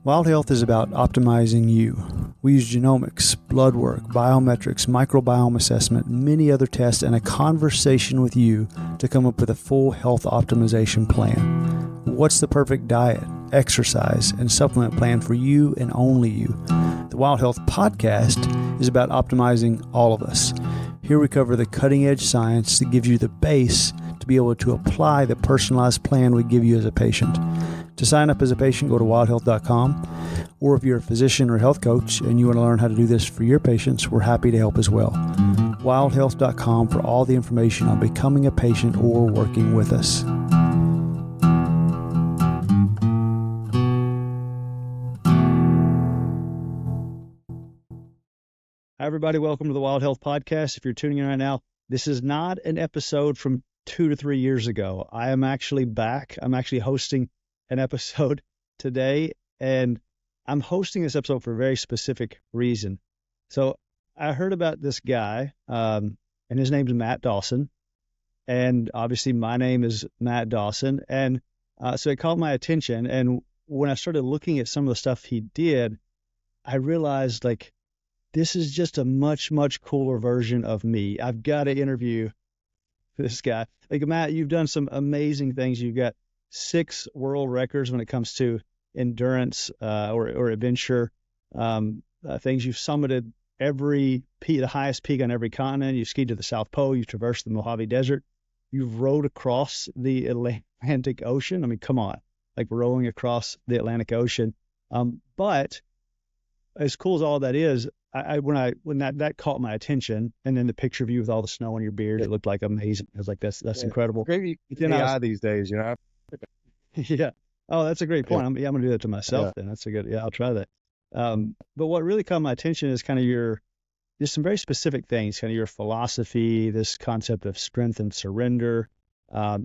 Wild Health is about optimizing you. We use genomics, blood work, biometrics, microbiome assessment, many other tests, and a conversation with you to come up with a full health optimization plan. What's the perfect diet, exercise, and supplement plan for you and only you? The Wild Health podcast is about optimizing all of us. Here we cover the cutting-edge science that gives you the base to be able to apply the personalized plan we give you as a patient. To sign up as a patient, go to wildhealth.com. Or if you're a physician or health coach and you want to learn how to do this for your patients, we're happy to help as well. Wildhealth.com for all the information on becoming a patient or working with us. Hi, everybody. Welcome to the Wild Health Podcast. If you're tuning in right now, this is not an episode from 2 to 3 years ago. I am actually back. I'm actually hosting an episode today, and I'm hosting this episode for a very specific reason. So I heard about this guy, and his name is Matt Dawson, and obviously my name is Matt Dawson, and so it caught my attention, and when I started looking at some of the stuff he did, I realized, like, this is just a much, much cooler version of me. I've got to interview this guy. Like, Matt, you've done some amazing things. You've got 6 world records when it comes to endurance or adventure things. You've summited every peak, the highest peak on every continent. You've skied to the South Pole. You've traversed the Mojave Desert. You've rowed across the Atlantic Ocean. I mean, come on, like rowing across the Atlantic Ocean. But as cool as all that is, when that caught my attention, and then the picture of you with all the snow on your beard, it looked like amazing. I was like, that's incredible. Great AI these days, you know. Yeah. Oh, that's a great point. I'm going to do that to myself then. That's a good, I'll try that. But what really caught my attention is kind of there's some very specific things, kind of your philosophy, this concept of strength and surrender,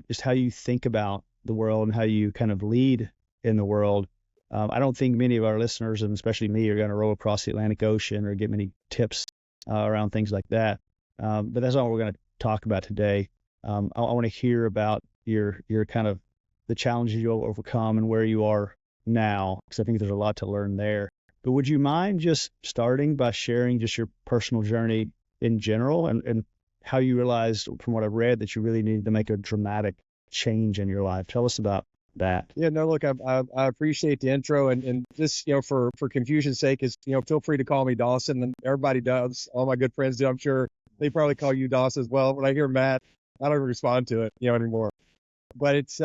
just how you think about the world and how you kind of lead in the world. I don't think many of our listeners, and especially me, are going to row across the Atlantic Ocean or get many tips around things like that. But that's not what we're going to talk about today. I want to hear about your kind of the challenges you'll overcome and where you are now, because I think there's a lot to learn there. But would you mind just starting by sharing just your personal journey in general and how you realized, from what I've read, that you really needed to make a dramatic change in your life? Tell us about that. Yeah, no, look, I appreciate the intro, and just, you know, for confusion's sake, is, you know, feel free to call me Dawson, and everybody does. All my good friends do. I'm sure they probably call you Dawson as well. When I hear Matt, I don't even respond to it, you know, anymore. But it's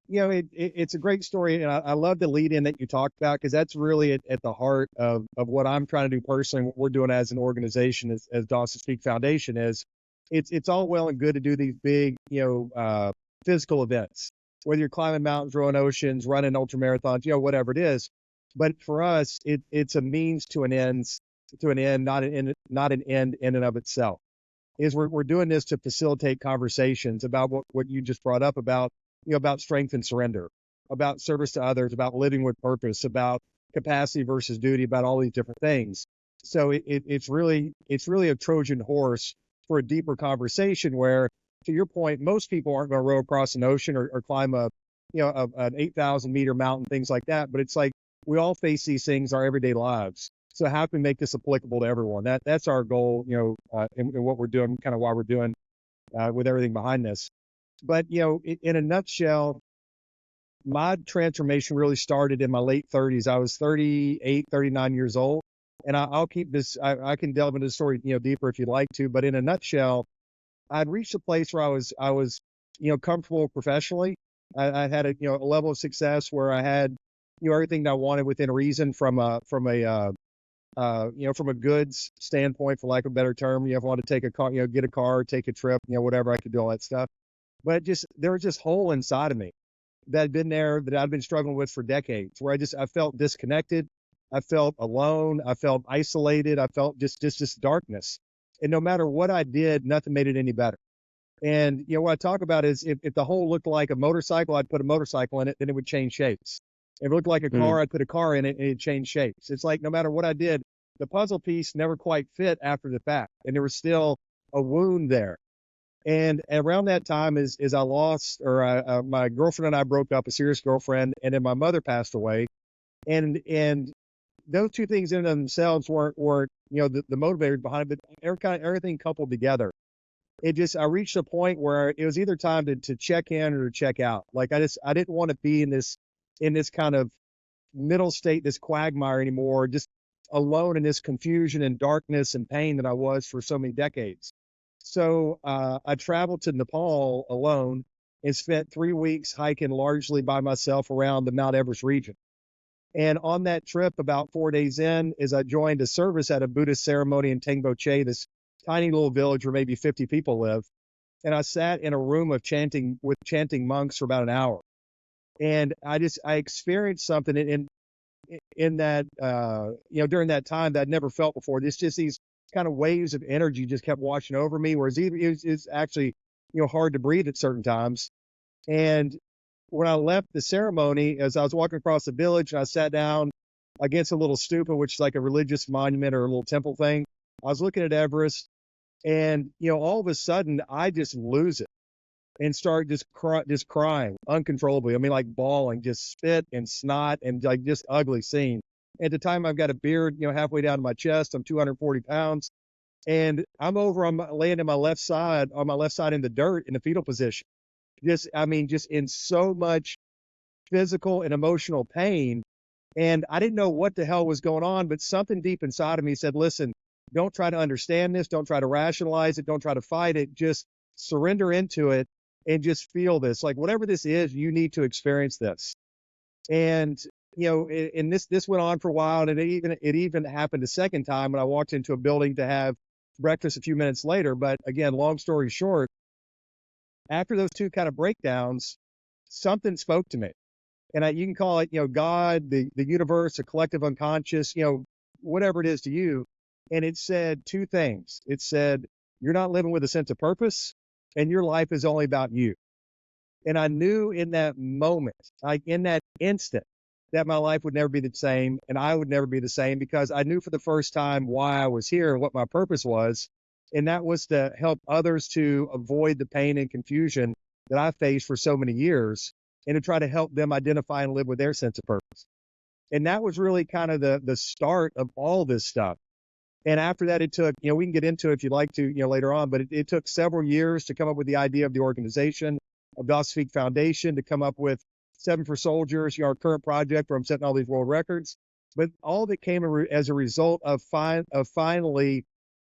you know, it's a great story, and I love the lead in that you talked about, because that's really at the heart of what I'm trying to do personally, what we're doing as an organization, as Dawson Peak Foundation is. It's all well and good to do these big, you know, physical events, whether you're climbing mountains, rowing oceans, running ultra marathons, you know, whatever it is. But for us, it's a means to an end, not an end in and of itself. Is we're doing this to facilitate conversations about what you just brought up about, you know, about strength and surrender, about service to others, about living with purpose, about capacity versus duty, about all these different things. So it's really a Trojan horse for a deeper conversation where, to your point, most people aren't going to row across an ocean or climb an 8,000 meter mountain, things like that. But it's like, we all face these things in our everyday lives. So how can we make this applicable to everyone? That's our goal, you know, in what we're doing, kind of why we're doing with everything behind this. But, you know, in a nutshell, my transformation really started in my late 30s. I was 38, 39 years old. And I'll keep this, I can delve into the story, you know, deeper if you'd like to. But in a nutshell, I'd reached a place where I was, you know, comfortable professionally. I had a level of success where I had, you know, everything that I wanted within reason from a goods standpoint, for lack of a better term. You know, if I wanted to take a car, you know, get a car, take a trip, you know, whatever, I could do all that stuff. But there was this hole inside of me that had been there, that I'd been struggling with for decades, where I felt disconnected. I felt alone. I felt isolated. I felt just this darkness. And no matter what I did, nothing made it any better. And, you know, what I talk about is, if the hole looked like a motorcycle, I'd put a motorcycle in it, then it would change shapes. If it looked like a car, I'd put a car in it, and it'd change shapes. It's like, no matter what I did, the puzzle piece never quite fit after the fact. And there was still a wound there. And around that time is I lost, or my girlfriend and I broke up, a serious girlfriend, and then my mother passed away. And those two things in and of themselves weren't the motivators behind it, but everything coupled together. I reached a point where it was either time to check in or to check out. Like I didn't want to be in this kind of middle state, this quagmire anymore, just alone in this confusion and darkness and pain that I was for so many decades. So I traveled to Nepal alone and spent 3 weeks hiking largely by myself around the Mount Everest region. And on that trip, about 4 days in, is I joined a service at a Buddhist ceremony in Tengboche, this tiny little village where maybe 50 people live. And I sat in a room with chanting monks for about an hour. And I experienced something in that, during that time that I'd never felt before. It's just these kind of waves of energy just kept washing over me, whereas it's actually, hard to breathe at certain times. And when I left the ceremony, as I was walking across the village, and I sat down against a little stupa, which is like a religious monument or a little temple thing, I was looking at Everest, and all of a sudden I just lose it and start just crying uncontrollably. I mean, like bawling, just spit and snot and like just ugly scene. At the time, I've got a beard, halfway down to my chest. I'm 240 pounds, and I'm laying on my left side in the dirt in the fetal position. Just in so much physical and emotional pain. And I didn't know what the hell was going on, but something deep inside of me said, listen, don't try to understand this. Don't try to rationalize it. Don't try to fight it. Just surrender into it and just feel this. Like whatever this is, you need to experience this. And, and this went on for a while. And it even happened a second time when I walked into a building to have breakfast a few minutes later. But again, long story short, after those two kind of breakdowns, something spoke to me. And you can call it, God, the universe, a collective unconscious, whatever it is to you. And it said two things. It said, you're not living with a sense of purpose, and your life is only about you. And I knew in that moment, like in that instant, that my life would never be the same, and I would never be the same, because I knew for the first time why I was here and what my purpose was. And that was to help others to avoid the pain and confusion that I faced for so many years, and to try to help them identify and live with their sense of purpose. And that was really kind of the start of all this stuff. And after that, it took, we can get into it if you'd like to, later on, but it took several years to come up with the idea of the organization, of Dawson Foundation, to come up with 7 for Soldiers, our current project where I'm setting all these world records. But all of it came as a result of finally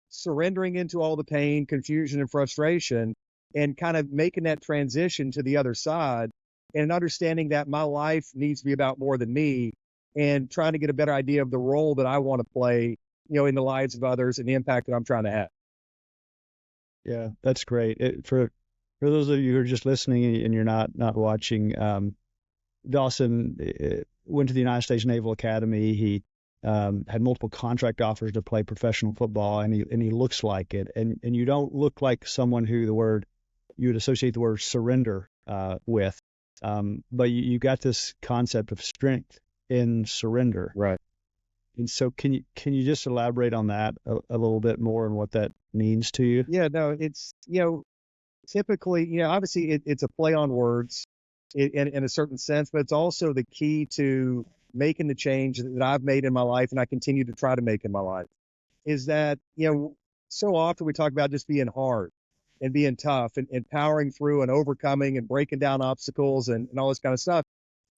surrendering into all the pain, confusion, and frustration, and kind of making that transition to the other side, and understanding that my life needs to be about more than me, and trying to get a better idea of the role that I want to play, in the lives of others and the impact that I'm trying to have. Yeah, that's great. For those of you who are just listening and you're not watching, Dawson went to the United States Naval Academy. He had multiple contract offers to play professional football, and he looks like it. And you don't look like someone who you would associate the word surrender with, but you got this concept of strength in surrender. Right. And so can you just elaborate on that a little bit more and what that means to you? Yeah, no, it's, typically, obviously it's a play on words in a certain sense, but it's also the key to making the change that I've made in my life and I continue to try to make in my life. Is that, so often we talk about just being hard and being tough and powering through and overcoming and breaking down obstacles and all this kind of stuff.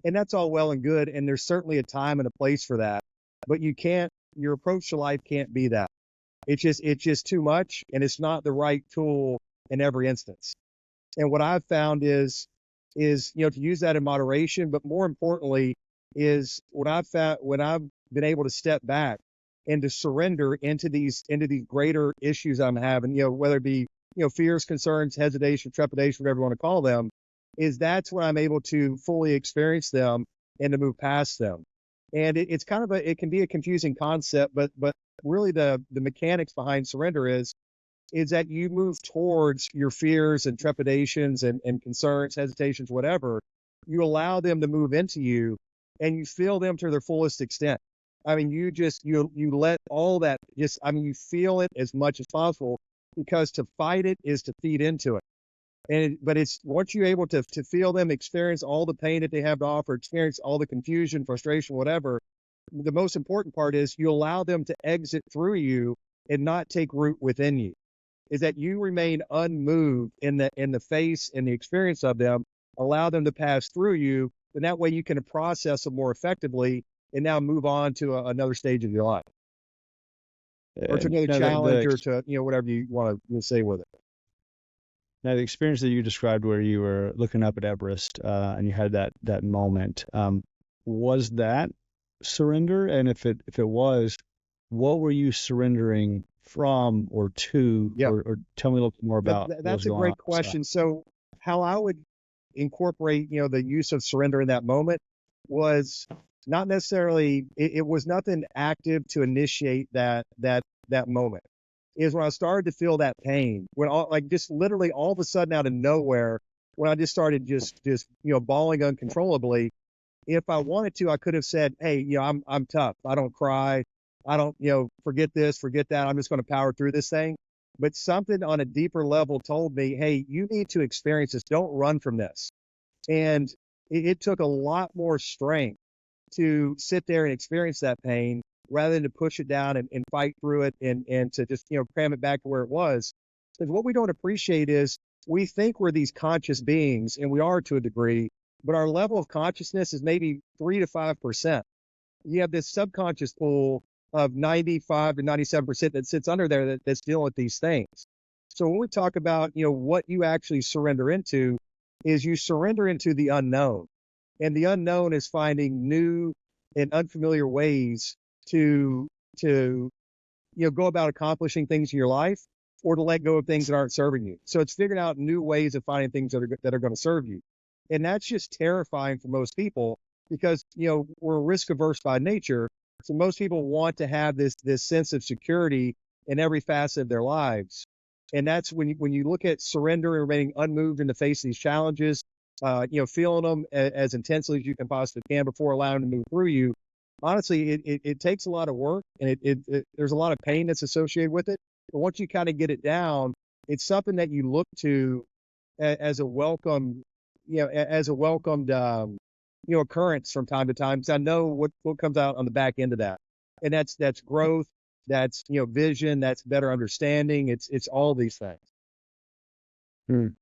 And that's all well and good. And there's certainly a time and a place for that. But your approach to life can't be that. It's just too much, and it's not the right tool in every instance. And what I've found is to use that in moderation, but more importantly is what I've found when I've been able to step back and to surrender into these greater issues I'm having, whether it be, fears, concerns, hesitation, trepidation, whatever you want to call them, is that's when I'm able to fully experience them and to move past them. And it's kind of it can be a confusing concept, but really the mechanics behind surrender is that you move towards your fears and trepidations and concerns, hesitations, whatever. You allow them to move into you, and you feel them to their fullest extent. I mean, you let all that you feel it as much as possible, because to fight it is to feed into it. But it's once you're able to feel them, experience all the pain that they have to offer, experience all the confusion, frustration, whatever, the most important part is you allow them to exit through you and not take root within you. Is that you remain unmoved in the face and the experience of them, allow them to pass through you, and that way you can process them more effectively and now move on to another stage of your life, or to another Now, challenge, or to whatever you want to say with it. now the experience that you described where you were looking up at Everest and you had that moment, was that surrender? And if it was, what were you surrendering from or to? Yeah. Or tell me a little more about That's a great question. So how I would incorporate, the use of surrender in that moment was not necessarily, it was nothing active to initiate that moment. Is when I started to feel that pain, when just literally all of a sudden out of nowhere, when I just started just bawling uncontrollably. If I wanted to, I could have said, hey, I'm tough. I don't cry. I don't, forget this, forget that. I'm just going to power through this thing. But something on a deeper level told me, hey, you need to experience this. Don't run from this. And it took a lot more strength to sit there and experience that pain rather than to push it down and fight through it and to just, cram it back to where it was. Because what we don't appreciate is we think we're these conscious beings, and we are to a degree, but our level of consciousness is maybe 3 to 5%. You have this subconscious pool of 95 to 97% that sits under there that's dealing with these things. So when we talk about, what you actually surrender into, is you surrender into the unknown. And the unknown is finding new and unfamiliar ways to go about accomplishing things in your life, or to let go of things that aren't serving you. So it's figuring out new ways of finding things that are going to serve you. And that's just terrifying for most people because, we're risk averse by nature. So most people want to have this sense of security in every facet of their lives. And that's when you look at surrender and remaining unmoved in the face of these challenges, feeling them as intensely as you can possibly can before allowing them to move through you. Honestly, it takes a lot of work, and there's a lot of pain that's associated with it. But once you kind of get it down, it's something that you look to as a welcomed occurrence from time to time, because I know what comes out on the back end of that. And that's growth, that's, vision, that's better understanding. It's all these things.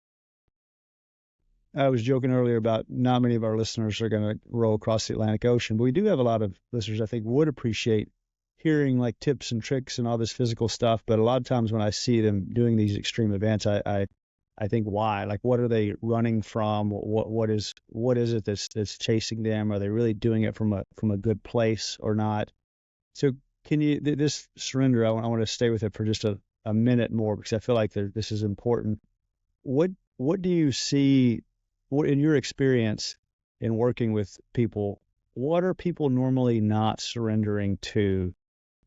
I was joking earlier about not many of our listeners are going to row across the Atlantic Ocean, but we do have a lot of listeners I think would appreciate hearing like tips and tricks and all this physical stuff. But a lot of times when I see them doing these extreme events, I think, why? Like, what are they running from? What is it that's chasing them? Are they really doing it from a good place or not? So can you, this surrender, I want to stay with it for just a minute more, because I feel like this is important. What do you see, what in your experience in working with people, what are people normally not surrendering to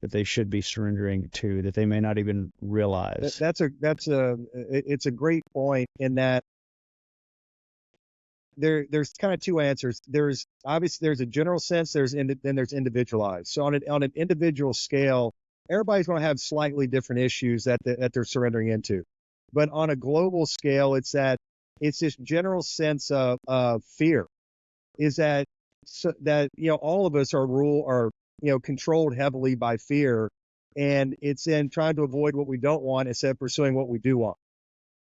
that they should be surrendering to, that they may not even realize? It's a great point, in that there's kind of two answers. There's a general sense, then there's individualized. So on an individual scale, everybody's going to have slightly different issues that they're surrendering into. But on a global scale, it's this general sense of fear, is that all of us are controlled heavily by fear, and it's in trying to avoid what we don't want instead of pursuing what we do want.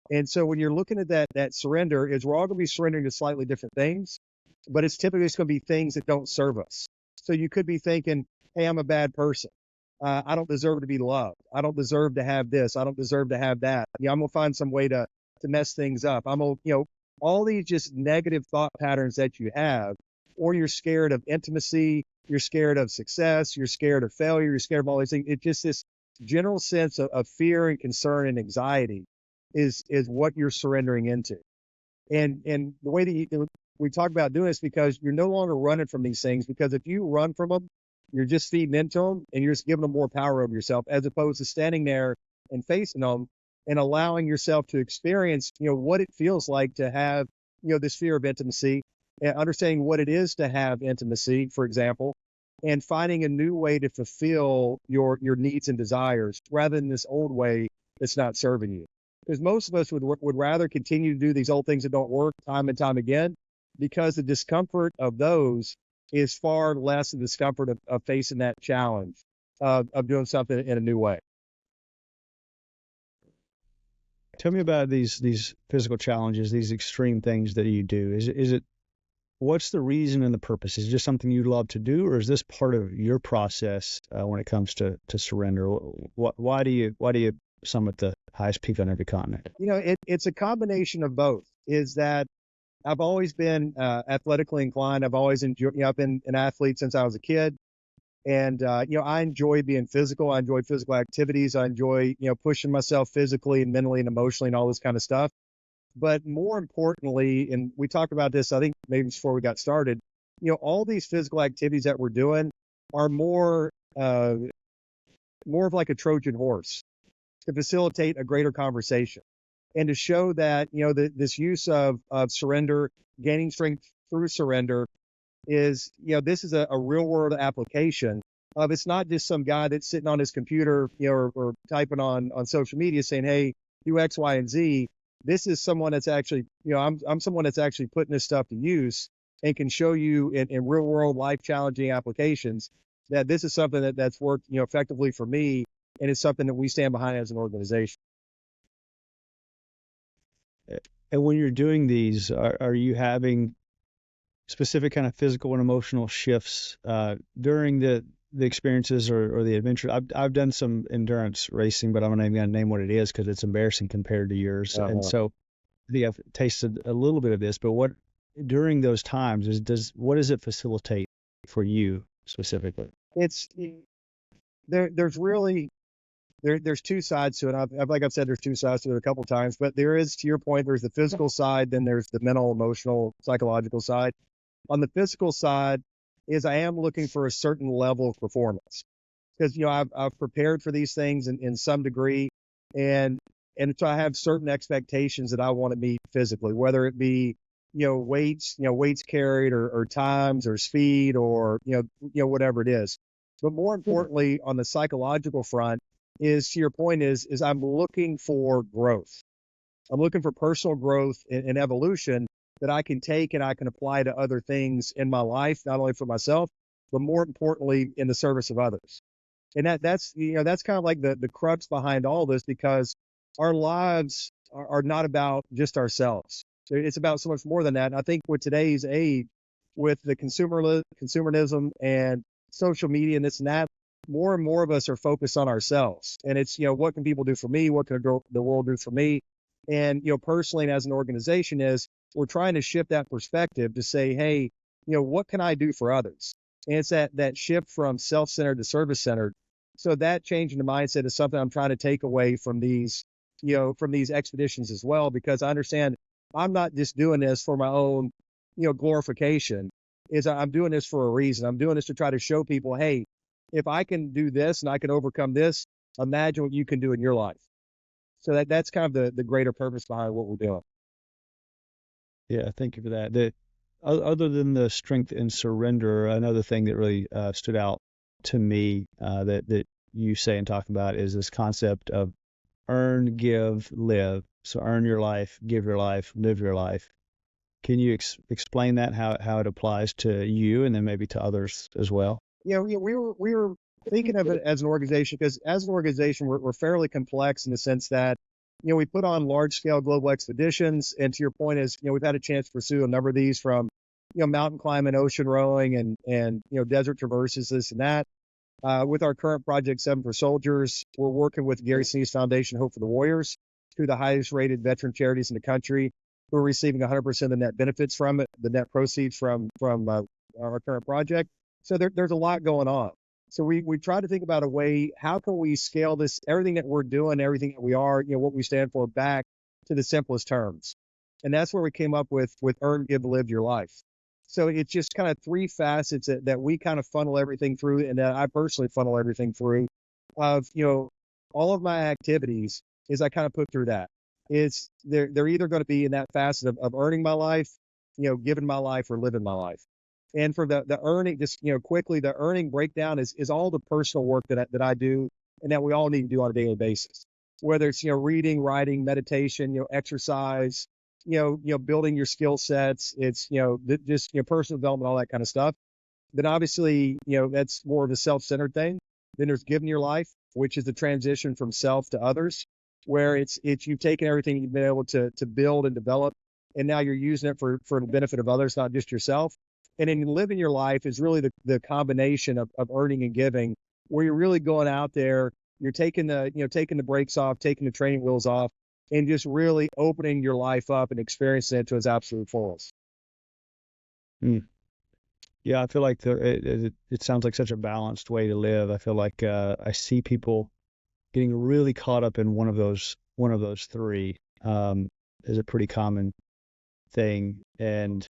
And so when you're looking at that surrender, is we're all going to be surrendering to slightly different things, but it's typically going to be things that don't serve us. So you could be thinking, hey, I'm a bad person. I don't deserve to be loved. I don't deserve to have this. I don't deserve to have that. I'm going to find some way to mess things up. All these just negative thought patterns that you have, or you're scared of intimacy, you're scared of success, you're scared of failure, you're scared of all these things. It's just this general sense of fear and concern and anxiety is what you're surrendering into. And the way that we talk about doing this, because you're no longer running from these things, because if you run from them, you're just feeding into them and you're just giving them more power over yourself, as opposed to standing there and facing them and allowing yourself to experience, what it feels like to have, this fear of intimacy, and understanding what it is to have intimacy, for example, and finding a new way to fulfill your needs and desires rather than this old way that's not serving you. Because most of us would rather continue to do these old things that don't work time and time again, because the discomfort of those is far less the discomfort of facing that challenge of doing something in a new way. Tell me about these physical challenges, these extreme things that you do. Is it what's the reason and the purpose? Is it just something you love to do, or is this part of your process when it comes to surrender? Why do you summit the highest peak on every continent? It's a combination of both. Is that I've always been athletically inclined. I've always enjoyed. I've been an athlete since I was a kid, and I enjoy being physical. I enjoy physical activities. I enjoy pushing myself physically and mentally and emotionally and all this kind of stuff. But more importantly, and we talked about this, I think maybe before we got started, all these physical activities that we're doing are more of like a Trojan horse to facilitate a greater conversation and to show that, this use of surrender, gaining strength through surrender is, this is a real world application of, it's not just some guy that's sitting on his computer, or typing on social media saying, hey, do X, Y, and Z. This is someone that's actually, I'm someone that's actually putting this stuff to use and can show you in real world life challenging applications that this is something that's worked, effectively for me. And it's something that we stand behind as an organization. And when you're doing these, are you having specific kind of physical and emotional shifts during the experiences or the adventure? I've done some endurance racing, but I'm not even going to name what it is because it's embarrassing compared to yours. And so I think I've tasted a little bit of this, but what during those times what does it facilitate for you specifically? It's there's really there's two sides to it. Like I've said, there's two sides to it a couple of times, but there is, to your point, there's the physical side, then there's the mental, emotional, psychological side. On the physical side is I am looking for a certain level of performance because, I've prepared for these things in some degree. And so I have certain expectations that I want to meet physically, whether it be, weights carried or times or speed or, whatever it is. But more importantly, on the psychological front is, to your point, is I'm looking for growth. I'm looking for personal growth and evolution that I can take and I can apply to other things in my life, not only for myself, but more importantly, in the service of others. And that's kind of like the crux behind all this, because our lives are not about just ourselves. It's about so much more than that. And I think with today's age, with the consumerism and social media and this and that, more and more of us are focused on ourselves. And it's, what can people do for me? What can the world do for me? And, personally, and as an organization we're trying to shift that perspective to say, hey, what can I do for others? And it's that shift from self-centered to service-centered. So that change in the mindset is something I'm trying to take away from these expeditions as well, because I understand I'm not just doing this for my own, glorification. I'm doing this for a reason. I'm doing this to try to show people, hey, if I can do this and I can overcome this, imagine what you can do in your life. So that's kind of the greater purpose behind what we're doing. Yeah, thank you for that. Other than the strength and surrender, another thing that really stood out to me that you say and talk about is this concept of earn, give, live. So earn your life, give your life, live your life. Can you explain that, how it applies to you and then maybe to others as well? Yeah, we were thinking of it as an organization, because as an organization, we're fairly complex in the sense that, we put on large scale global expeditions. And to your point is, we've had a chance to pursue a number of these, from, mountain climbing, ocean rowing, and desert traverses, this and that. With our current project, 7 for Soldiers, we're working with Gary Sneed's Foundation, Hope for the Warriors, two of the highest rated veteran charities in the country, who are receiving 100% of the net benefits from it, the net proceeds from our current project. So there's a lot going on. So we try to think about a way, how can we scale this, everything that we're doing, everything that we are, what we stand for, back to the simplest terms. And that's where we came up with earn, give, live your life. So it's just kind of 3 facets that we kind of funnel everything through, and that I personally funnel everything through, of, all of my activities is I kind of put through that. It's they're either going to be in that facet of earning my life, giving my life, or living my life. And for the earning, just, quickly, the earning breakdown is all the personal work that I do and that we all need to do on a daily basis, whether it's, reading, writing, meditation, exercise, building your skill sets. It's, just, personal development, all that kind of stuff. then obviously, that's more of a self-centered thing. Then there's giving your life, which is the transition from self to others, where it's you've taken everything you've been able to build and develop, and now you're using it for the benefit of others, not just yourself. And then living your life is really the combination of earning and giving, where you're really going out there, you're taking the brakes off, taking the training wheels off, and just really opening your life up and experiencing it to its absolute fullest. Mm. Yeah, I feel like it sounds like such a balanced way to live. I feel like I see people getting really caught up in one of those three is a pretty common thing, and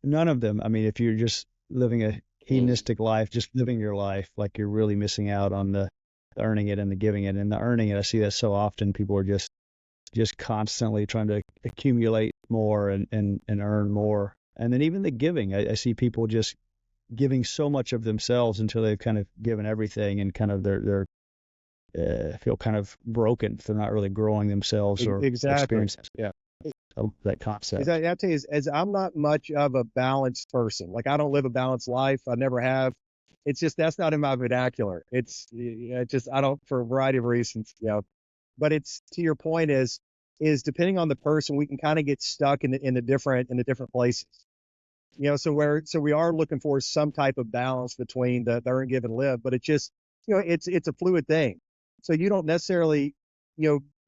none of them. I mean, if you're just living a hedonistic life, just living your life, like you're really missing out on the earning it and the giving it. And the earning it, I see that so often. People are just constantly trying to accumulate more and earn more. And then even the giving, I see people just giving so much of themselves until they've kind of given everything, and kind of they're feel kind of broken if they're not really growing themselves or Exactly. experiencing Yeah. that concept. I tell you, as I'm not much of a balanced person. Like, I don't live a balanced life. I never have. It's just that's not in my vernacular. It's just I don't, for a variety of reasons. But it's, to your point, is depending on the person, we can kind of get stuck in the different places. So we are looking for some type of balance between the earn, give, and live. But it's just, it's a fluid thing. So you don't necessarily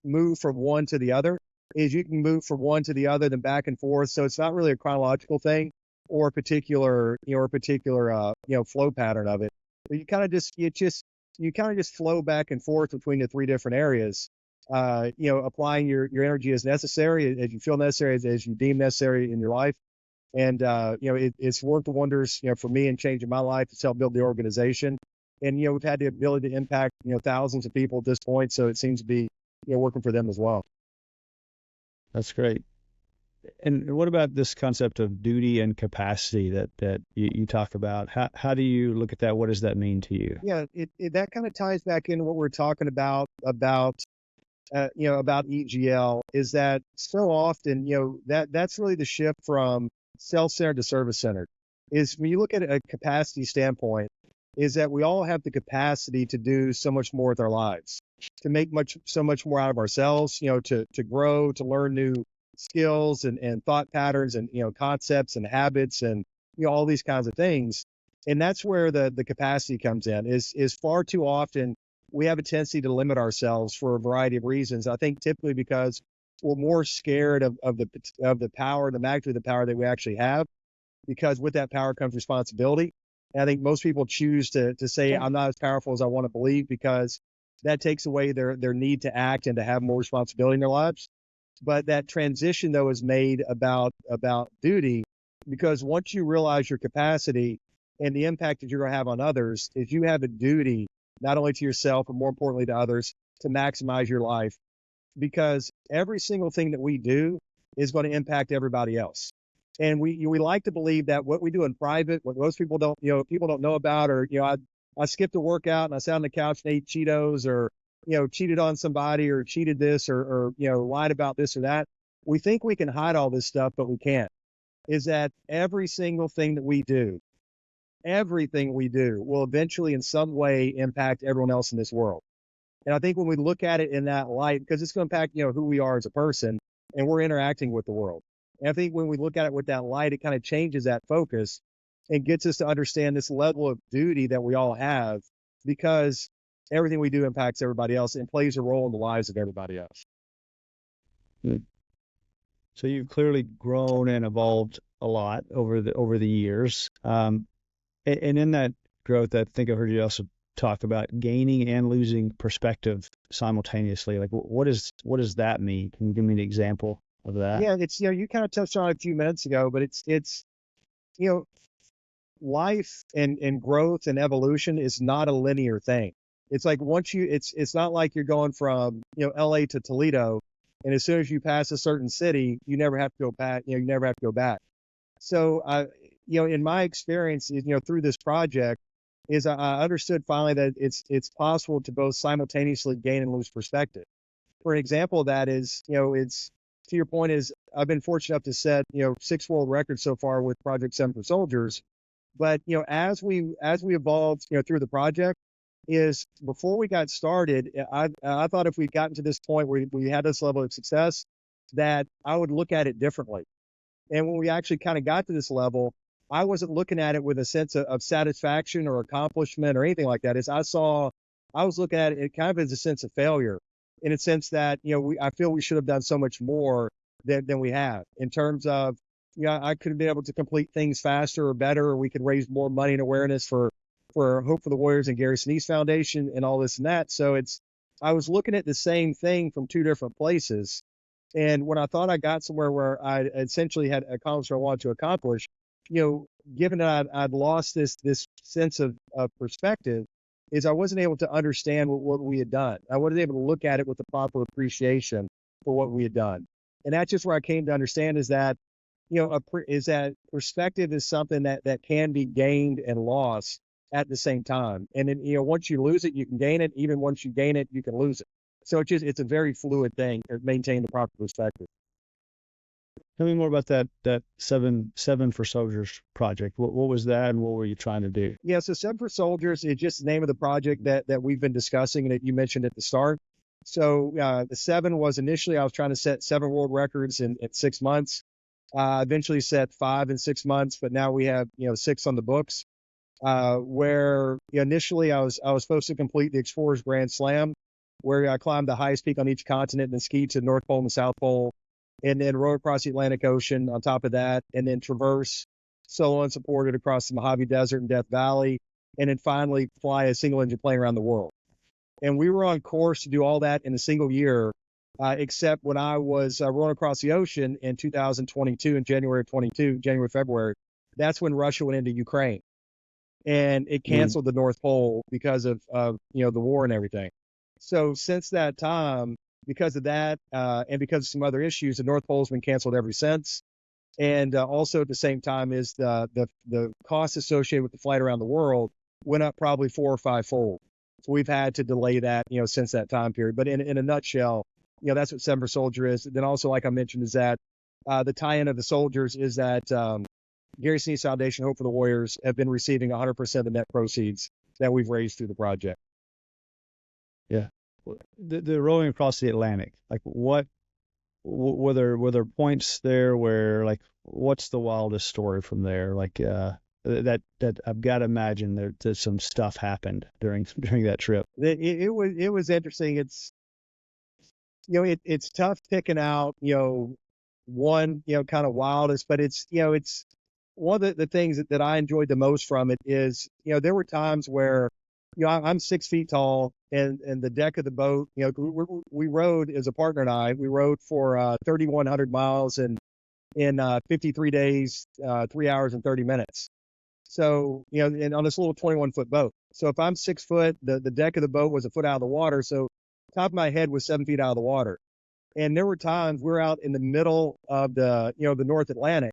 move from one to the other. Is you can move from one to the other, then back and forth. So it's not really a chronological thing or a particular flow pattern of it. But you kind of just flow back and forth between the three different areas. Applying your energy as necessary, as you feel necessary, as you deem necessary in your life. And it's worked wonders, for me in changing my life. It's helped build the organization, and we've had the ability to impact thousands of people at this point. So it seems to be working for them as well. That's great. And what about this concept of duty and capacity that you talk about? How do you look at that? What does that mean to you? Yeah, that kind of ties back into what we're talking about EGL, is that so often, that's really the shift from self-centered to service-centered. Is when you look at a capacity standpoint, is that we all have the capacity to do so much more with our lives, to make so much more out of ourselves, to grow, to learn new skills and thought patterns and, concepts and habits and, all these kinds of things. And that's where the capacity comes in, is far too often we have a tendency to limit ourselves for a variety of reasons. I think typically because we're more scared of the power, the magnitude of the power that we actually have, because with that power comes responsibility. And I think most people choose to say, I'm not as powerful as I want to believe, because that takes away their need to act and to have more responsibility in their lives. But that transition, though, is made about duty, because once you realize your capacity and the impact that you're going to have on others, is you have a duty, not only to yourself, but more importantly to others, to maximize your life. Because every single thing that we do is going to impact everybody else. And we like to believe that what we do in private, what most people don't know about, or, I skipped a workout and I sat on the couch and ate Cheetos, or, cheated on somebody, or cheated this, or lied about this or that. We think we can hide all this stuff, but we can't. Is that every single thing that we do, everything we do will eventually in some way impact everyone else in this world. And I think when we look at it in that light, because it's going to impact, who we are as a person, and we're interacting with the world. And I think when we look at it with that light, it kind of changes that focus and gets us to understand this level of duty that we all have, because everything we do impacts everybody else and plays a role in the lives of everybody else. So you've clearly grown and evolved a lot over the years. And in that growth, I think I heard you also talk about gaining and losing perspective simultaneously. Like, what does that mean? Can you give me an example of that? Yeah, it's, you kind of touched on it a few minutes ago, but it's life and growth and evolution is not a linear thing. It's like it's not like you're going from, LA to Toledo, and as soon as you pass a certain city, you never have to go back. You never have to go back. So, in my experience, through this project, is I understood finally that it's possible to both simultaneously gain and lose perspective. For an example of that is, it's, to your point, is I've been fortunate enough to set, 6 world records so far with Project 7 for Soldiers. But, as we evolved, through the project, is before we got started, I thought if we'd gotten to this point where we had this level of success, that I would look at it differently. And when we actually kind of got to this level, I wasn't looking at it with a sense of satisfaction or accomplishment or anything like that. I was looking at it kind of as a sense of failure, in a sense that, I feel we should have done so much more than we have, in terms of, I could have been able to complete things faster or better, or we could raise more money and awareness for Hope for the Warriors and Gary Sinise Foundation and all this and that. So I was looking at the same thing from two different places. And when I thought I got somewhere where I essentially had accomplished what I wanted to accomplish, given that I'd lost this sense of perspective, is I wasn't able to understand what we had done. I wasn't able to look at it with the proper appreciation for what we had done. And that's just where I came to understand is that, is that perspective is something that can be gained and lost at the same time. And then, once you lose it, you can gain it. Even once you gain it, you can lose it. So it's a very fluid thing to maintain the proper perspective. Tell me more about that seven for Soldiers project. What was that, and what were you trying to do? Yeah, so 7 for Soldiers is just the name of the project that we've been discussing and that you mentioned at the start. So the 7 was initially I was trying to set 7 world records in 6 months. Eventually set 5 in 6 months, but now we have 6 on the books. Where initially I was supposed to complete the Explorers Grand Slam, where I climbed the highest peak on each continent and skied to the North Pole and the South Pole, and then row across the Atlantic Ocean on top of that, and then traverse solo unsupported across the Mojave Desert and Death Valley, and then finally fly a single engine plane around the world. And we were on course to do all that in a single year, except when I was rowing across the ocean in 2022, in January, February, that's when Russia went into Ukraine. And it canceled the North Pole because of the war and everything. So since that time, because of that, and because of some other issues, the North Pole's been canceled ever since. And also at the same time is the cost associated with the flight around the world went up probably 4 or 5 fold. So we've had to delay that, since that time period. But in a nutshell, that's what 7 for Soldier is. Then also, like I mentioned, is that the tie-in of the soldiers is that Gary Sinise Foundation, Hope for the Warriors, have been receiving 100% of the net proceeds that we've raised through the project. Yeah. The rowing across the Atlantic, like what were there points there where, like, what's the wildest story from there? Like that I've got to imagine that some stuff happened during that trip. It was interesting. It's it's tough picking out one kind of wildest, but it's one of the things that I enjoyed the most from it is, there were times where, I'm 6 feet tall, and the deck of the boat, we rode as a partner and I, we rode for 3,100 miles in 53 days, 3 hours and 30 minutes. So, and on this little 21-foot boat. So if I'm 6 foot, the deck of the boat was a foot out of the water. So top of my head was 7 feet out of the water. And there were times we're out in the middle of the North Atlantic,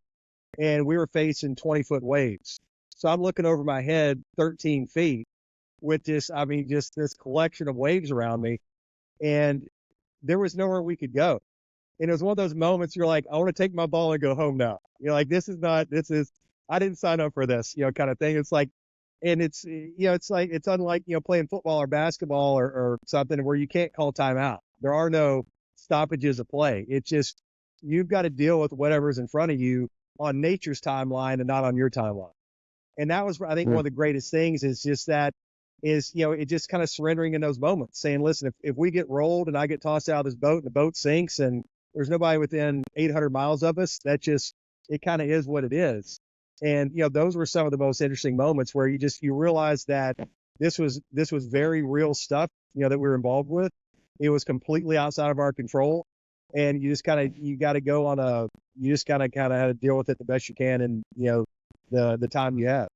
and we were facing 20-foot waves. So I'm looking over my head 13 feet with just this collection of waves around me, and there was nowhere we could go. And it was one of those moments you're like, I want to take my ball and go home now. You're like, I didn't sign up for this, kind of thing. It's like, and it's unlike, playing football or basketball or something where you can't call timeout. There are no stoppages of play. It's just, you've got to deal with whatever's in front of you on nature's timeline and not on your timeline. And that was, I think, one of the greatest things is just that is, it just kind of surrendering in those moments, saying, listen, if we get rolled and I get tossed out of this boat and the boat sinks and there's nobody within 800 miles of us, it kind of is what it is. And, those were some of the most interesting moments where you realize that this was very real stuff, that we were involved with. It was completely outside of our control. And you just got to deal with it the best you can in, the time you have.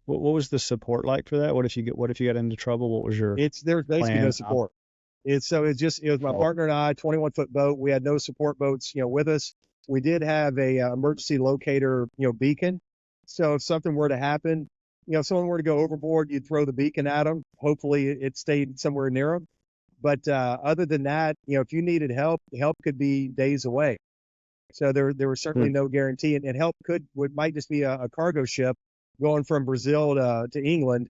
What was the support like for that? What if you got into trouble? What was your there's basically no support. It was my partner and I, 21-foot boat. We had no support boats, with us. We did have a emergency locator, beacon. So if something were to happen, if someone were to go overboard, you'd throw the beacon at them. Hopefully it stayed somewhere near them. But other than that, if you needed help could be days away. So there was certainly no guarantee, and help might just be a cargo ship going from Brazil to England.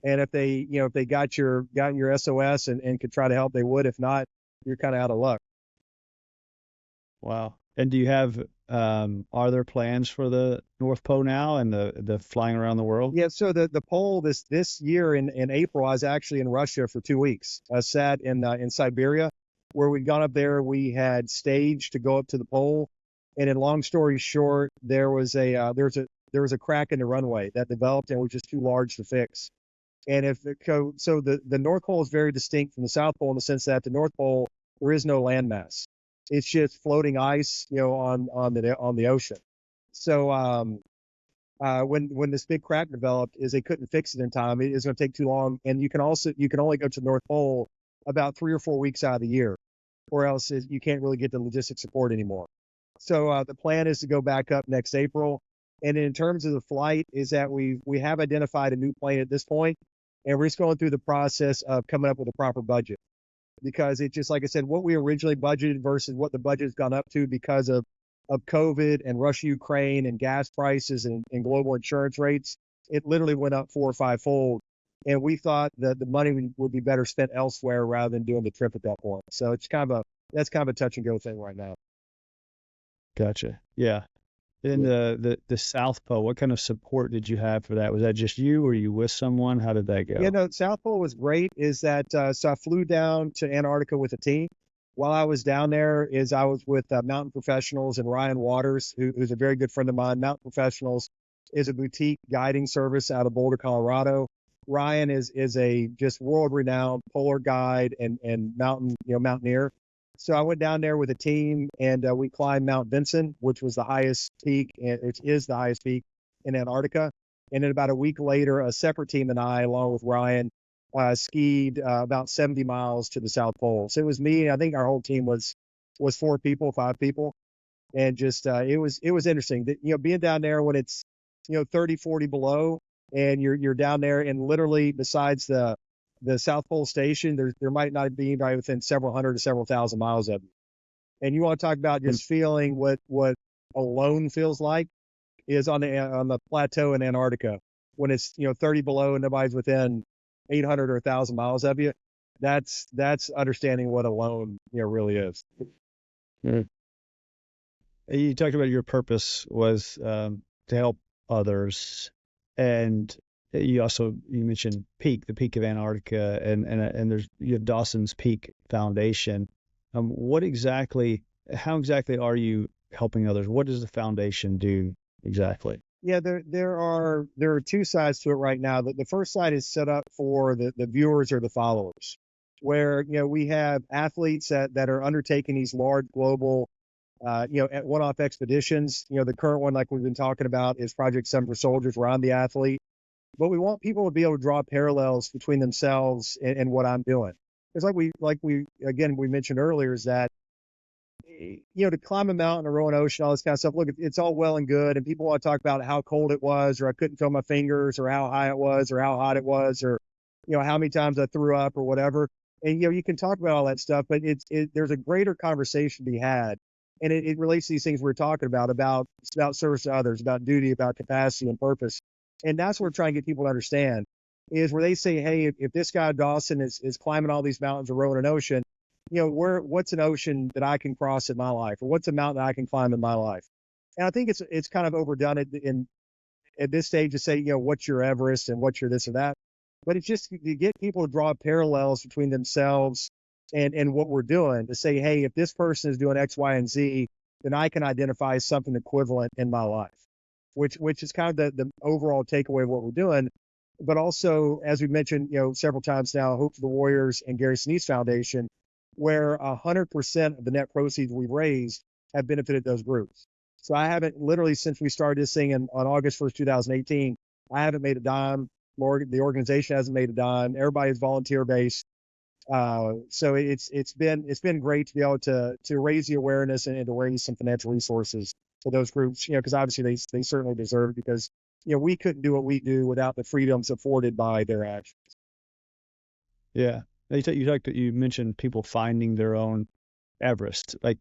And if they, if they gotten your SOS and could try to help, they would. If not, you're kind of out of luck. Wow. And do you have are there plans for the North Pole now and the flying around the world? Yeah, so the pole this year in April, I was actually in Russia for 2 weeks. I sat in Siberia, where we'd gone up there. We had staged to go up to the pole, and in long story short, there was a crack in the runway that developed and was just too large to fix. And so the North Pole is very distinct from the South Pole in the sense that the North Pole there is no landmass. It's just floating ice, on the ocean. So when this big crack developed, is they couldn't fix it in time. It was going to take too long, and you can only go to the North Pole about 3 or 4 weeks out of the year, or else you can't really get the logistic support anymore. So the plan is to go back up next April, and in terms of the flight, is that we have identified a new plane at this point, and we're just going through the process of coming up with a proper budget, because it just like I said, what we originally budgeted versus what the budget has gone up to because of COVID and Russia, Ukraine, and gas prices and global insurance rates, it literally went up 4 or 5-fold. And we thought that the money would be better spent elsewhere rather than doing the trip at that point. So that's kind of a touch and go thing right now. Gotcha. Yeah. In the South Pole, what kind of support did you have for that? Was that just you, or were you with someone? How did that go? Yeah, no, South Pole was great. Is that so I flew down to Antarctica with a team. While I was down there, I was with Mountain Professionals and Ryan Waters, who's a very good friend of mine. Mountain Professionals is a boutique guiding service out of Boulder, Colorado. Ryan is a just world-renowned polar guide and mountaineer. So I went down there with a team, and we climbed Mount Vinson, which was the highest peak, and it is the highest peak in Antarctica. And then about a week later, a separate team and I, along with Ryan, skied about 70 miles to the South Pole. So it was me. I think our whole team was 5 people, and just it was interesting that being down there when it's 30, 40 below, and you're down there, and literally besides the South Pole station, there might not be anybody within several hundred to several thousand miles of you. And you want to talk about just feeling what alone feels like is on the plateau in Antarctica when it's 30 below and nobody's within 800 or 1,000 miles of you. That's understanding what alone really is. Mm. You talked about your purpose was to help others, and you mentioned the peak of Antarctica, and you have Dawson's Peak Foundation. How exactly are you helping others? What does the foundation do exactly? Yeah, there are two sides to it right now. The first side is set up for the viewers or the followers, where we have athletes that are undertaking these large global at one-off expeditions. The current one, like we've been talking about, is Project Summer Soldiers, where I'm the athlete. But we want people to be able to draw parallels between themselves and what I'm doing. Because like we mentioned earlier, is that to climb a mountain or row an ocean, all this kind of stuff. Look, it's all well and good, and people want to talk about how cold it was, or I couldn't feel my fingers, or how high it was, or how hot it was, or how many times I threw up, or whatever. And you can talk about all that stuff, but there's a greater conversation to be had, and it relates to these things we're talking about service to others, about duty, about capacity and purpose. And that's what we're trying to get people to understand, is where they say, hey, if this guy Dawson is climbing all these mountains or rowing an ocean, what's an ocean that I can cross in my life, or what's a mountain that I can climb in my life? And I think it's kind of overdone at this stage to say, what's your Everest and what's your this or that. But it's just to get people to draw parallels between themselves and what we're doing, to say, hey, if this person is doing X, Y, and Z, then I can identify something equivalent in my life, which is kind of the overall takeaway of what we're doing. But also, as we mentioned, several times now, Hope for the Warriors and Gary Sinise Foundation, where 100% of the net proceeds we've raised have benefited those groups. So I haven't, literally since we started this thing on August 1st, 2018, I haven't made a dime. The organization hasn't made a dime. Everybody's volunteer based. So it's been great to be able to raise the awareness and to raise some financial resources for those groups, because obviously they certainly deserve it, because we couldn't do what we do without the freedoms afforded by their actions. Yeah. You mentioned people finding their own Everest. Like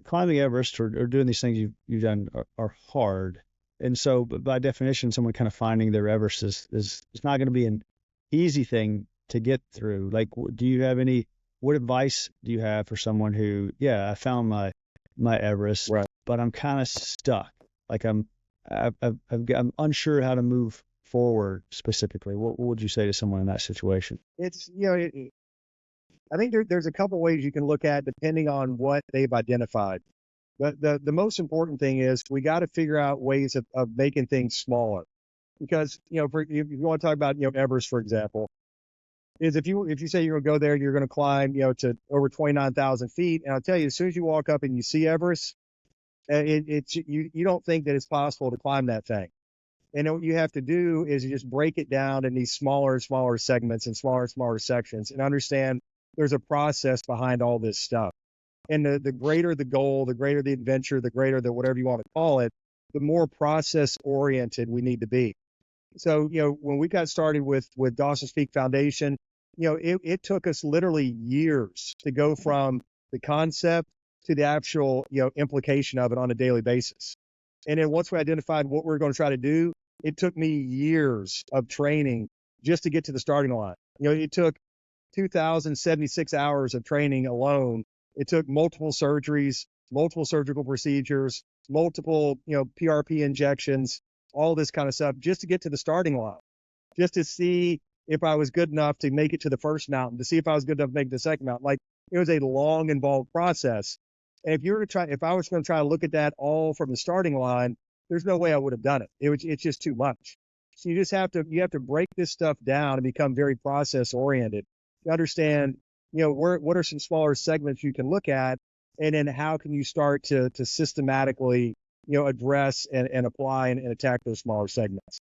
climbing Everest or doing these things you've done are hard. And so, but by definition, someone kind of finding their Everest is not going to be an easy thing to get through. Like, do you have what advice do you have for someone who, yeah, I found my Everest, Right. but I'm kind of stuck. Like I'm unsure how to move forward specifically. What would you say to someone in that situation? It's, I think there's a couple ways you can look at depending on what they've identified. But the most important thing is we got to figure out ways of making things smaller. Because, if you want to talk about, Everest, for example, is if you say you're going to go there, you're going to climb, to over 29,000 feet. And I'll tell you, as soon as you walk up and you see Everest, you don't think that it's possible to climb that thing. And what you have to do is you just break it down in these smaller and smaller segments and smaller sections and understand there's a process behind all this stuff. And the greater the goal, the greater the adventure, the greater the whatever you want to call it, the more process oriented we need to be. So, when we got started with Dawson's Peak Foundation, it took us literally years to go from the concept to the actual, implication of it on a daily basis. And then once we identified what we were going to try to do, it took me years of training just to get to the starting line. It took 2,076 hours of training alone. It took multiple surgeries, multiple surgical procedures, multiple, PRP injections, all this kind of stuff just to get to the starting line, just to see if I was good enough to make it to the first mountain, to see if I was good enough to make the second mountain. Like, it was a long, involved process. And if I was going to try to look at that all from the starting line, there's no way I would have done it. It's just too much. So you have to break this stuff down and become very process oriented to understand, what are some smaller segments you can look at, and then how can you start to systematically, address and apply and attack those smaller segments.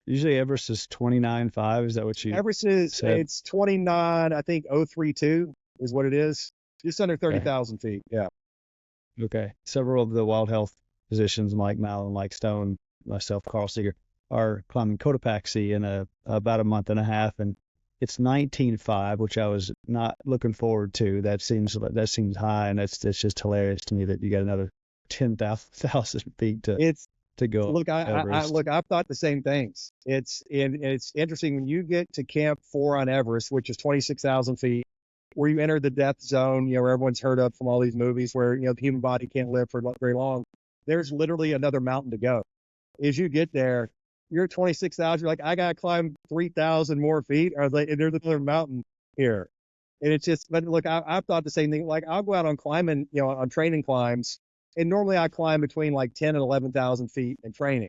Usually Everest is 29.5. Is that what you Everest said? It's 29, I think 032 is what it is. Just under 30,000 feet. Yeah. Okay. Several of the wild health physicians, Mike Mallon, Mike Stone, myself, Carl Seeger, are climbing Cotopaxi in about a month and a half, and it's 19.5, which I was not looking forward to. That seems high, and that's just hilarious to me that you got another 10,000 feet to go. Look, I've thought the same things. It's interesting when you get to Camp 4 on Everest, which is 26,000 feet, where you enter the death zone, where everyone's heard of from all these movies where, the human body can't live for very long. There's literally another mountain to go. As you get there, you're at 26,000. You're like, I got to climb 3,000 more feet. Or like, there's another mountain here. And it's just, but look, I've thought the same thing. Like, I'll go out on climbing, on training climbs. And normally I climb between like 10 and 11,000 feet in training.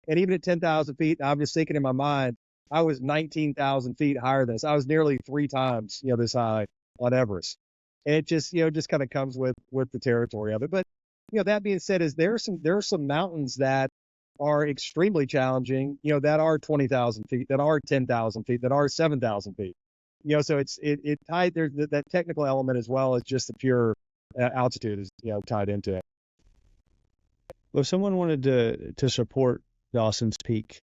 And even at 10,000 feet, I'm just thinking in my mind, I was 19,000 feet higher than this. I was nearly 3 times, this high on Everest. And it just, just kind of comes with the territory of it. But, that being said, there are some mountains that are extremely challenging, that are 20,000 feet, that are 10,000 feet, that are 7,000 feet. So it tied there, that technical element as well as just the pure altitude is, tied into it. Well, if someone wanted to support Dawson's Peak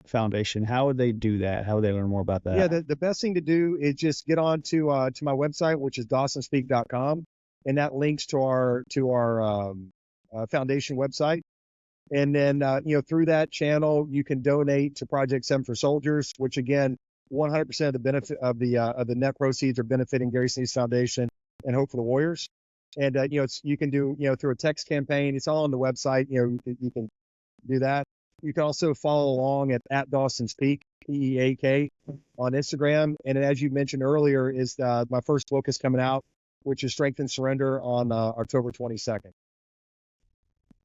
Foundation, how would they do that? How would they learn more about that? Yeah, the best thing to do is just get on to my website, which is dawsonspeak.com, and that links to our foundation website. And then through that channel, you can donate to Project 7 for Soldiers, which again, 100% of the benefit of the net proceeds are benefiting Gary Sneed's Foundation and Hope for the Warriors. And you can do through a text campaign. It's all on the website. You can do that. You can also follow along at Dawson's Peak, PEAK, on Instagram. And as you mentioned earlier, is my first book is coming out, which is Strength and Surrender, on October 22nd.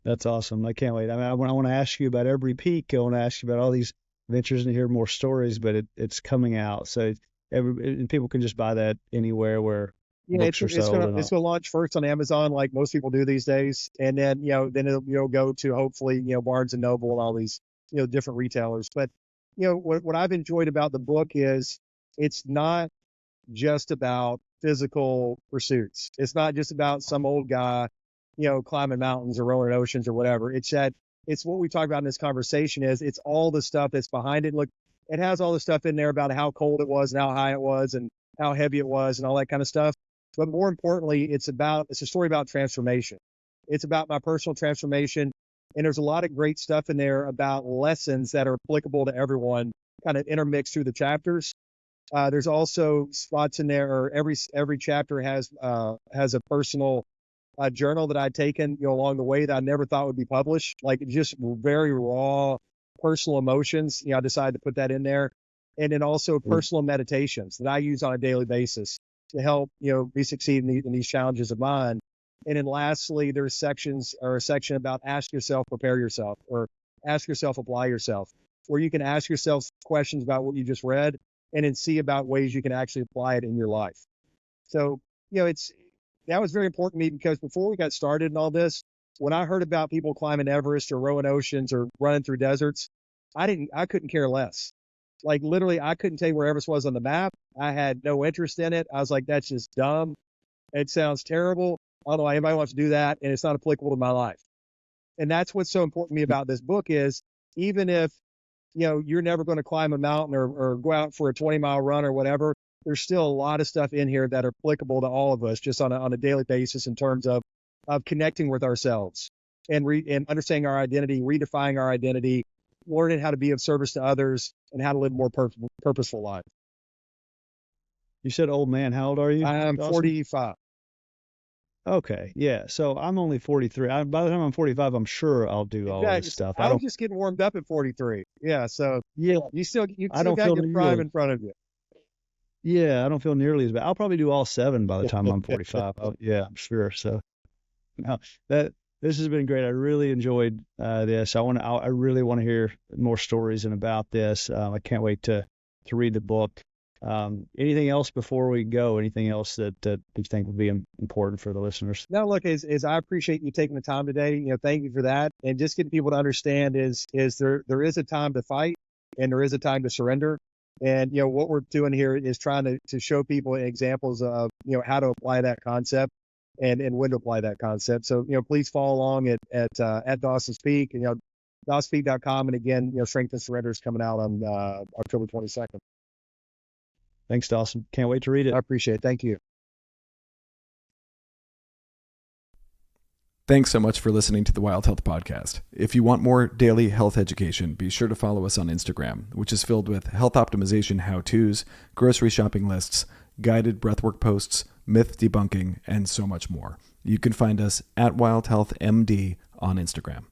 That's awesome. I can't wait. I mean, I want to ask you about every peak. I want to ask you about all these ventures and hear more stories, but it's coming out. So and people can just buy that anywhere where books are sold. It's going to launch first on Amazon, like most people do these days. And then, then it'll go to hopefully, Barnes and Noble and all these, different retailers. But, what I've enjoyed about the book is it's not just about physical pursuits. It's not just about some old guy, climbing mountains or rowing oceans or whatever. It's what we talk about in this conversation it's all the stuff that's behind it. Look, it has all the stuff in there about how cold it was and how high it was and how heavy it was and all that kind of stuff. But more importantly, it's a story about transformation. It's about my personal transformation. And there's a lot of great stuff in there about lessons that are applicable to everyone, kind of intermixed through the chapters. There's also spots in there, or every chapter has a personal journal that I'd taken, along the way that I never thought would be published, like just very raw personal emotions. I decided to put that in there. And then also personal meditations that I use on a daily basis to help, me succeed in these challenges of mine. And then lastly, there's a section about ask yourself, prepare yourself, or ask yourself, apply yourself, where you can ask yourself questions about what you just read and then see about ways you can actually apply it in your life. So, that was very important to me, because before we got started in all this, when I heard about people climbing Everest or rowing oceans or running through deserts, I couldn't care less. Like literally, I couldn't tell you where Everest was on the map. I had no interest in it. I was like, that's just dumb. It sounds terrible. I don't know why anybody wants to do that, and it's not applicable to my life. And that's what's so important to me about this book is, even if, you're never going to climb a mountain or go out for a 20-mile run or whatever, there's still a lot of stuff in here that are applicable to all of us just on a daily basis, in terms of connecting with ourselves and understanding our identity, redefining our identity, learning how to be of service to others, and how to live more purposeful life. You said old man. How old are you? I'm Dawson? 45. Okay, yeah. So I'm only 43. By the time I'm 45, I'm sure I'll do all this stuff. I was just getting warmed up at 43. Yeah, so Yeah, you still I don't got feel your prime in front of you. Yeah, I don't feel nearly as bad. I'll probably do all 7 by the time I'm 45. Yeah, I'm sure. So, no, this has been great. I really enjoyed this. I really want to hear more stories and about this. I can't wait to read the book. Anything else before we go? Anything else that you think would be important for the listeners? No, look, is I appreciate you taking the time today. Thank you for that. And just getting people to understand is there is a time to fight and there is a time to surrender. And, what we're doing here is trying to show people examples of, how to apply that concept and when to apply that concept. So, please follow along at Dawson's Peak, DawsonPeak.com. And again, Strength and Surrender is coming out on October 22nd. Thanks, Dawson. Can't wait to read it. I appreciate it. Thank you. Thanks so much for listening to the Wild Health Podcast. If you want more daily health education, be sure to follow us on Instagram, which is filled with health optimization how-tos, grocery shopping lists, guided breathwork posts, myth debunking, and so much more. You can find us at Wild Health MD on Instagram.